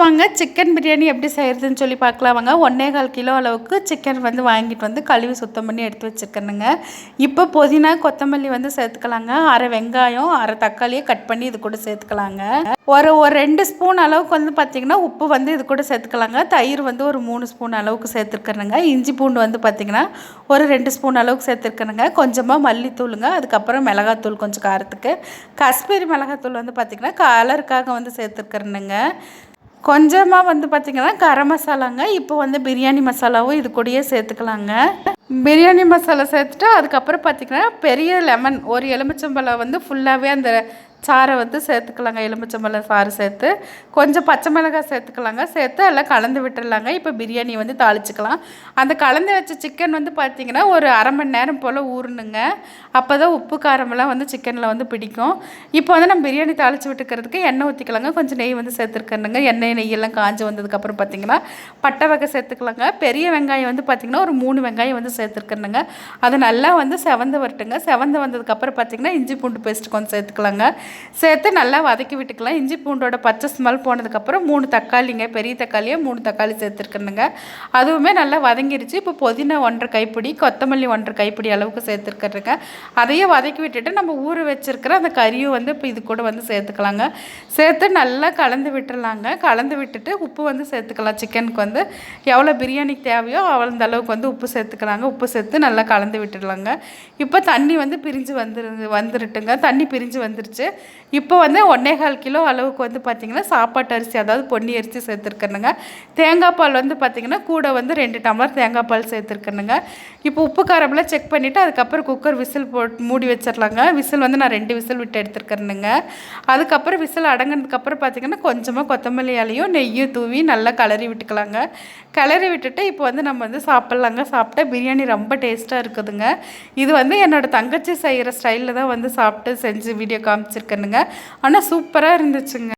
வாங்க சிக்கன் பிரியாணி எப்படி செய்கிறதுன்னு சொல்லி பார்க்கலாம் வாங்க. 1.25 கிலோ அளவுக்கு சிக்கன் வந்து வாங்கிட்டு வந்து கழுவி சுத்தம் பண்ணி எடுத்து வச்சுருக்கேனுங்க. இப்போ புதினா கொத்தமல்லி வந்து சேர்த்துக்கலாங்க. அரை வெங்காயம் அரை தக்காளியை கட் பண்ணி இது கூட சேர்த்துக்கலாங்க. ஒரு 2 ஸ்பூன் அளவுக்கு வந்து பார்த்திங்கன்னா உப்பு வந்து இது கூட சேர்த்துக்கலாங்க. தயிர் வந்து ஒரு 3 ஸ்பூன் அளவுக்கு சேர்த்துருக்கணுங்க. இஞ்சி பூண்டு வந்து பார்த்திங்கன்னா ஒரு 2 ஸ்பூன் அளவுக்கு சேர்த்துருக்கணுங்க. கொஞ்சமாக மல்லித்தூளுங்க, அதுக்கப்புறம் மிளகாத்தூள் கொஞ்சம் காரத்துக்கு, காஷ்மீரி மிளகாத்தூள் வந்து பார்த்திங்கன்னா கலருக்காக வந்து சேர்த்துருக்கணுங்க. கொஞ்சமாக வந்து பார்த்திங்கன்னா கரம் மசாலாங்க. இப்போ வந்து பிரியாணி மசாலாவும் இது கூடயே சேர்த்துக்கலாங்க. பிரியாணி மசாலா சேர்த்துட்டு அதுக்கப்புறம் பார்த்திங்கன்னா பெரிய லெமன் ஒரு எலுமிச்சம்பழம் வந்து ஃபுல்லாகவே அந்த சாறை வந்து சேர்த்துக்கலாங்க. எலுமிச்சம்பழம் சாறு சேர்த்து கொஞ்சம் பச்சை மிளகாய் சேர்த்துக்கலாங்க. சேர்த்து எல்லாம் கலந்து விட்டுடலாங்க. இப்போ பிரியாணி வந்து தாளிச்சிக்கலாம். அந்த கலந்து வச்ச சிக்கன் வந்து பார்த்திங்கன்னா ஒரு அரை மணி நேரம் போல் ஊறணுங்க. அப்போ தான் உப்பு காரமெல்லாம் வந்து சிக்கனில் வந்து பிடிக்கும். இப்போ வந்து நம்ம பிரியாணி தாளித்து விட்டுக்கிறதுக்கு எண்ணெய் ஊற்றிக்கலாங்க. கொஞ்சம் நெய் வந்து சேர்த்துருக்கணுங்க. நெய்யெல்லாம் காஞ்சி வந்ததுக்கப்புறம் பார்த்திங்கன்னா பட்டை வகை சேர்த்துக்கலாங்க. பெரிய வெங்காயம் வந்து பார்த்திங்கன்னா ஒரு 3 வெங்காயம் வந்து சேர்த்துருக்கணுங்க. அது நல்லா வந்து செவந்து வரட்டுங்க. செவந்து வந்ததுக்கப்புறம் பார்த்திங்கன்னா இஞ்சி பூண்டு பேஸ்ட் கொஞ்சம் சேர்த்துக்கலாங்க. சேர்த்து நல்லா வதக்கி விட்டுக்கலாம். இஞ்சி பூண்டோட பச்சை ஸ்மெல் போனதுக்கப்புறம் 3 தக்காளிங்க, பெரிய தக்காளியாக 3 தக்காளி சேர்த்துருக்கணுங்க. அதுவுமே நல்லா வதங்கிருச்சு. இப்போ புதினா 1.5 கைப்பிடி, கொத்தமல்லி 1.5 கைப்பிடி அளவுக்கு சேர்த்துருக்கணுங்க. அதையும் வதக்கி விட்டுட்டு நம்ம ஊற வச்சுருக்கிற அந்த கறியும் வந்து இப்போ இது கூட வந்து சேர்த்துக்கலாங்க. சேர்த்து நல்லா கலந்து விட்டுறலாங்க. கலந்து விட்டுட்டு உப்பு வந்து சேர்த்துக்கலாம். சிக்கனுக்கு வந்து எவ்வளோ பிரியாணிக்கு தேவையோ அந்த அளவுக்கு வந்து உப்பு சேர்த்துக்கலாங்க. உப்பு சேர்த்து நல்லா கலந்து விட்டுடலாங்க. இப்போ தண்ணி வந்து பிரிஞ்சு வந்துருட்டுங்க. தண்ணி பிரிஞ்சு வந்துருச்சு. இப்போ வந்து 1.25 கிலோ அளவுக்கு வந்து பார்த்திங்கன்னா சாப்பாட்டு அரிசி, அதாவது பொன்னி அரிசி சேர்த்துருக்கணுங்க. தேங்காய் பால் வந்து பார்த்திங்கன்னா கூட வந்து 2 டம்ளர் தேங்காய் பால் சேர்த்துருக்கணுங்க. இப்போ உப்பு காரமெல்லாம் செக் பண்ணிவிட்டு அதுக்கப்புறம் குக்கர் விசில் போட்டு மூடி வச்சிடலாங்க. விசில் வந்து நான் 2 விசில் விட்டு எடுத்துருக்கணுங்க. அதுக்கப்புறம் விசில் அடங்கினதுக்கப்புறம் பார்த்திங்கன்னா கொஞ்சமாக கொத்தமல்லி இலையும் நெய்யும் தூவி நல்லா கிளறி விட்டுக்கலாங்க. கிளறி விட்டுட்டு இப்போ வந்து நம்ம வந்து சாப்பிட்லாங்க. சாப்பிட்டா பிரியாணி ரொம்ப டேஸ்ட்டாக இருக்குதுங்க. இது வந்து என்னோடய தங்கச்சி செய்கிற ஸ்டைலில் தான் வந்து சாப்பிட்டு செஞ்சு வீடியோ காமிச்சிருக்கேனுங்க. ஆனால் சூப்பராக இருந்துச்சுங்க.